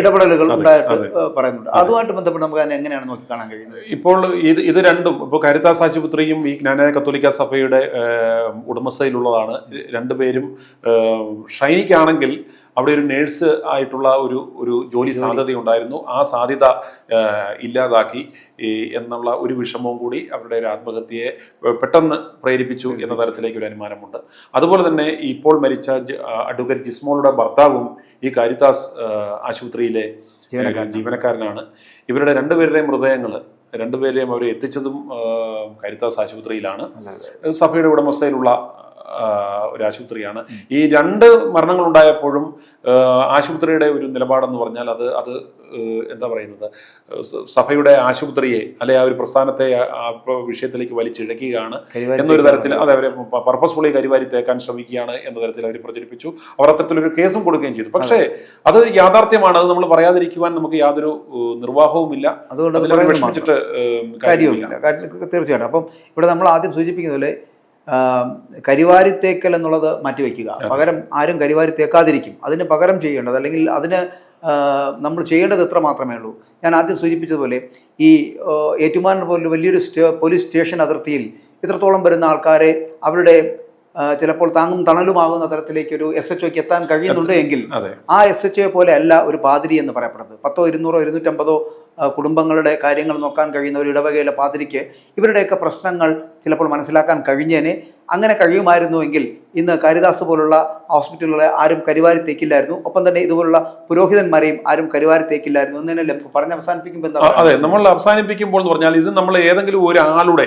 ഇടപെടലുകൾ ഉണ്ടായിട്ട് പറയുന്നുണ്ട്. അതുമായിട്ട് ബന്ധപ്പെട്ട് നമുക്ക് അതിനെ എങ്ങനെയാണ് നോക്കി കാണാൻ കഴിയുന്നത്? ഇപ്പോൾ ഇത് രണ്ടും, ഇപ്പോൾ കാരിത്താസ് ആശുപത്രിയും ഈ ജ്ഞാനായ കത്തോലിക്ക സഭയുടെ ഉടമസ്ഥയിലുള്ളതാണ്. 2 പേരും ഷൈനിക്കാണെങ്കിൽ അവിടെ ഒരു നേഴ്സ് ആയിട്ടുള്ള ഒരു ജോലി സാധ്യതയുണ്ടായിരുന്നു. ആ സാധ്യത ഇല്ലാതാക്കി എന്നുള്ള ഒരു വിഷമവും കൂടി അവരുടെ ഒരു ആത്മഹത്യയെ പെട്ടെന്ന് പ്രേരിപ്പിച്ചു എന്ന തരത്തിലേക്ക് ഒരു അനുമാനമുണ്ട്. അതുപോലെ തന്നെ ഇപ്പോൾ മരിച്ച അഡ്വക്കേറ്റ് ജിസ്മോളുടെ ഭർത്താവും ഈ കാരിത്താസ് ആശുപത്രിയിലെ ജീവനക്കാരനാണ്. ഇവരുടെ രണ്ടുപേരുടെയും മൃതദേഹങ്ങൾ രണ്ടുപേരെയും അവർ എത്തിച്ചതും കാരിത്താസ് ആശുപത്രിയിലാണ്. സഭയുടെ ഉടമസ്ഥയിലുള്ള ഒരു ആശുപത്രിയാണ്. ഈ 2 മരണങ്ങൾ ഉണ്ടായപ്പോഴും ആശുപത്രിയുടെ ഒരു നിലപാടെന്ന് പറഞ്ഞാൽ അത് എന്താ പറയുന്നത്, സഭയുടെ ആശുപത്രിയെ അല്ലെ ആ ഒരു പ്രസ്ഥാനത്തെ ആ വിഷയത്തിലേക്ക് വലിച്ചിഴക്കുകയാണ് എന്നൊരു തരത്തിൽ അത് അവരെ പർപ്പസ്ഫുള്ളി കരിവാരി തേക്കാൻ ശ്രമിക്കുകയാണ് എന്ന തരത്തിൽ അവർ പ്രചരിപ്പിച്ചു. അവർ അത്തരത്തിലൊരു കേസും കൊടുക്കുകയും ചെയ്തു. പക്ഷേ അത് യാഥാർത്ഥ്യമാണ്. അത് നമ്മൾ പറയാതിരിക്കുവാൻ നമുക്ക് യാതൊരു നിർവാഹവുമില്ല. അതുകൊണ്ട് വിഷമിച്ചിട്ട് കാര്യമില്ല. തീർച്ചയായിട്ടും. അപ്പം ഇവിടെ നമ്മൾ ആദ്യം സൂചിപ്പിക്കുന്ന പോലെ കരിവാരി തേക്കൽ എന്നുള്ളത് മാറ്റിവെക്കുക. പകരം ആരും കരിവാരി തേക്കാതിരിക്കും. അതിന് പകരം ചെയ്യേണ്ടത് അല്ലെങ്കിൽ അതിന് നമ്മൾ ചെയ്യേണ്ടത് എത്ര മാത്രമേ ഉള്ളൂ. ഞാൻ ആദ്യം സൂചിപ്പിച്ചതുപോലെ ഈ ഏറ്റുമാനൂർ പോലുള്ള വലിയൊരു പോലീസ് സ്റ്റേഷൻ അതിർത്തിയിൽ ഇത്രത്തോളം വരുന്ന ആൾക്കാരെ അവരുടെ ചിലപ്പോൾ താങ്ങും തണലുമാകുന്ന തരത്തിലേക്ക് ഒരു SHOക്ക് എത്താൻ കഴിയുന്നുണ്ട് എങ്കിൽ ആ SHO പോലെ അല്ല ഒരു പാതിരി എന്ന് പറയപ്പെടുന്നത്. 100, 200, 250 കുടുംബങ്ങളുടെ കാര്യങ്ങൾ നോക്കാൻ കഴിയുന്ന ഒരു ഇടവകയിലെ പാതിരിക്ക് ഇവരുടെയൊക്കെ പ്രശ്നങ്ങൾ ചിലപ്പോൾ മനസ്സിലാക്കാൻ കഴിഞ്ഞേനെ. അങ്ങനെ കഴിയുമായിരുന്നുവെങ്കിൽ ഇന്ന് കാരിദാസ് പോലുള്ള ഹോസ്പിറ്റലുകളെ ആരും കരിവാരി തേക്കില്ലായിരുന്നു. ഒപ്പം തന്നെ ഇതുപോലുള്ള പുരോഹിതന്മാരെയും ആരും കരിവാരി തേക്കില്ലായിരുന്നു എന്നല്ലേ പറഞ്ഞ് അവസാനിപ്പിക്കുമ്പോൾ എന്താ? അതെ, നമ്മൾ അവസാനിപ്പിക്കുമ്പോൾ എന്ന് പറഞ്ഞാൽ ഇത് നമ്മൾ ഏതെങ്കിലും ഒരാളുടെ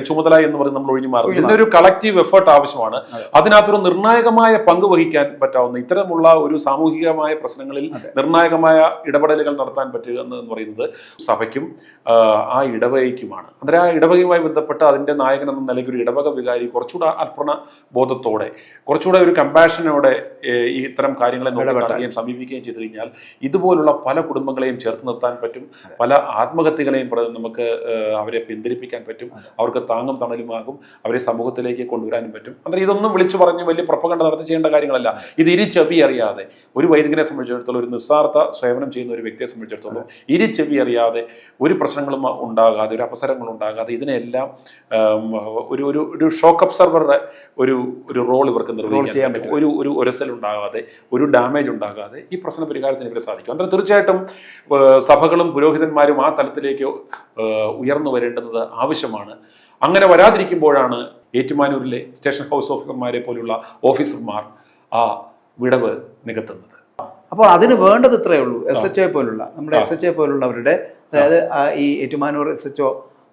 ചുമതല എന്ന് പറഞ്ഞ് നമ്മൾ ഒഴിഞ്ഞു മാറും. ഇതിനൊരു കളക്റ്റീവ് എഫേർട്ട് ആവശ്യമാണ്. അതിനകത്തൊരു നിർണായകമായ പങ്ക് വഹിക്കാൻ പറ്റാവുന്ന ഇത്തരമുള്ള ഒരു സാമൂഹികമായ പ്രശ്നങ്ങളിൽ നിർണായകമായ ഇടപെടലുകൾ നടത്താൻ പറ്റുക എന്ന് പറയുന്നത് സഭയ്ക്കും ആ ഇടവകയ്ക്കുമാണ്. അന്നേരം ആ ഇടവകയുമായി ബന്ധപ്പെട്ട് അതിന്റെ നായകൻ എന്ന നിലയ്ക്ക് ഒരു ഇടവക വികാരി കുറച്ചുകൂടെ അർപ്പണ ബോധത്തോടെ കുറച്ചുകൂടെ ഒരു കമ്പാഷനോടെ ഈ ഇത്തരം കാര്യങ്ങളെ നോക്കുകയും സമീപിക്കുകയും ചെയ്തു കഴിഞ്ഞാൽ ഇതുപോലുള്ള പല കുടുംബങ്ങളെയും ചേർത്ത് നിർത്താൻ പറ്റും. പല ആത്മഹത്യകളെയും നമുക്ക് അവരെ പിന്തിരിപ്പിക്കാൻ പറ്റും. അവർക്ക് താങ്ങും തണലുമാകും. അവരെ സമൂഹത്തിലേക്ക് കൊണ്ടുവരാനും പറ്റും. അന്നേരം ഇതൊന്നും വിളിച്ചു പറഞ്ഞ് വലിയ പ്രൊപ്പഗണ്ട നടത്തി ചെയ്യേണ്ട കാര്യങ്ങളല്ല. ഇത് ചെവി അറിയാതെ ഒരു വൈദികനെ സംബന്ധിച്ചിടത്തോളം, ഒരു നിസ്സാർത്ഥ സേവനം ചെയ്യുന്ന ഒരു വ്യക്തിയെ സംബന്ധിച്ചിടത്തോളം ചെവി അറിയാതെ ഒരു പ്രശ്നങ്ങളും ഉണ്ടാകാതെ, ഒരു അവസരങ്ങളും ഉണ്ടാകാതെ ഇതിനെല്ലാം ഒരു ഷോക്ക് അബ്സർവറുടെ ഒരു റോൾ ഇവർക്ക് നിർവഹിക്കാൻ പറ്റും. ഒരു ഒരസൽ ഉണ്ടാകാതെ, ഒരു ഡാമേജ് ഉണ്ടാകാതെ ഈ പ്രശ്ന പരിഹാരത്തിന് ഇവരെ സാധിക്കും. അന്നേരം തീർച്ചയായിട്ടും സഭകളും പുരോഹിതന്മാരും ആ തലത്തിലേക്ക് ഉയർന്നു വരേണ്ടുന്നത് ആവശ്യമാണ്. അങ്ങനെ വരാതിരിക്കുമ്പോഴാണ് ഏറ്റുമാനൂരിലെ സ്റ്റേഷൻ ഹൗസ് ഓഫീസർമാരെ പോലുള്ള ഓഫീസർമാർ ആ വിടവ് നികത്തുന്നത്. അപ്പോൾ അതിന് വേണ്ടത് ഇത്രയേ ഉള്ളൂ. SHO പോലുള്ള നമ്മുടെ SHO പോലുള്ളവരുടെ, അതായത് ഈ ഏറ്റുമാനൂർ SHO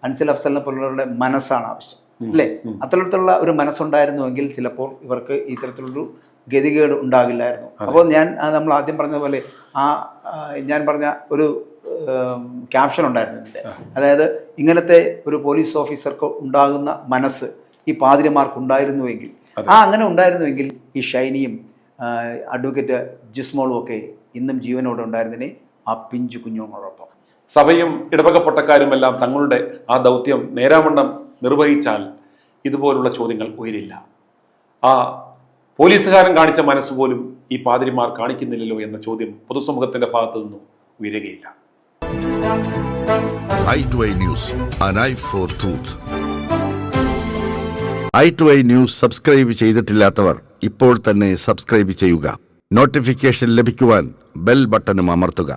അൻസിൽ അഫ്സലിനെ പോലുള്ളവരുടെ മനസ്സാണ് ആവശ്യം, അല്ലേ? അത്തരത്തിലുള്ള ഒരു മനസ്സുണ്ടായിരുന്നുവെങ്കിൽ ചിലപ്പോൾ ഇവർക്ക് ഈ തരത്തിലുള്ളൊരു ഗതികേട് ഉണ്ടാകില്ലായിരുന്നു. അപ്പോൾ നമ്മൾ ആദ്യം പറഞ്ഞതുപോലെ ഞാൻ പറഞ്ഞ ഒരു ക്യാപ്ഷൻ ഉണ്ടായിരുന്നു ഇതിൻ്റെ. അതായത് ഇങ്ങനത്തെ ഒരു പോലീസ് ഓഫീസർക്ക് ഉണ്ടാകുന്ന മനസ്സ് ഈ പാതിരിമാർക്ക് ഉണ്ടായിരുന്നുവെങ്കിൽ, അങ്ങനെ ഉണ്ടായിരുന്നുവെങ്കിൽ ഈ ഷൈനിയും അഡ്വക്കേറ്റ് ജിസ്മോളും ഒക്കെ ഇന്നും ജീവനോടെ ഉണ്ടായിരുന്നതിനെ ആ പിഞ്ചു കുഞ്ഞുങ്ങളോടൊപ്പം. സഭയും ഇടവക പട്ടക്കാരുമെല്ലാം തങ്ങളുടെ ആ ദൗത്യം നേരാവണ്ണം നിർവഹിച്ചാൽ ഇതുപോലുള്ള ചോദ്യങ്ങൾ ഉയരില്ല. ആ പോലീസുകാരൻ കാണിച്ച മനസ്സുപോലും ഈ പാതിരിമാർ കാണിക്കുന്നില്ലല്ലോ എന്ന ചോദ്യം പൊതുസമൂഹത്തിന്റെ ഭാഗത്തു നിന്നും ഉയരുകയില്ല. i2i News, an eye for truth. i2i News subscribe ചെയ്തിട്ടില്ലാത്തവർ ഇപ്പോൾ തന്നെ സബ്സ്ക്രൈബ് ചെയ്യുക. നോട്ടിഫിക്കേഷൻ ലഭിക്കുവാൻ ബെൽ ബട്ടണും അമർത്തുക.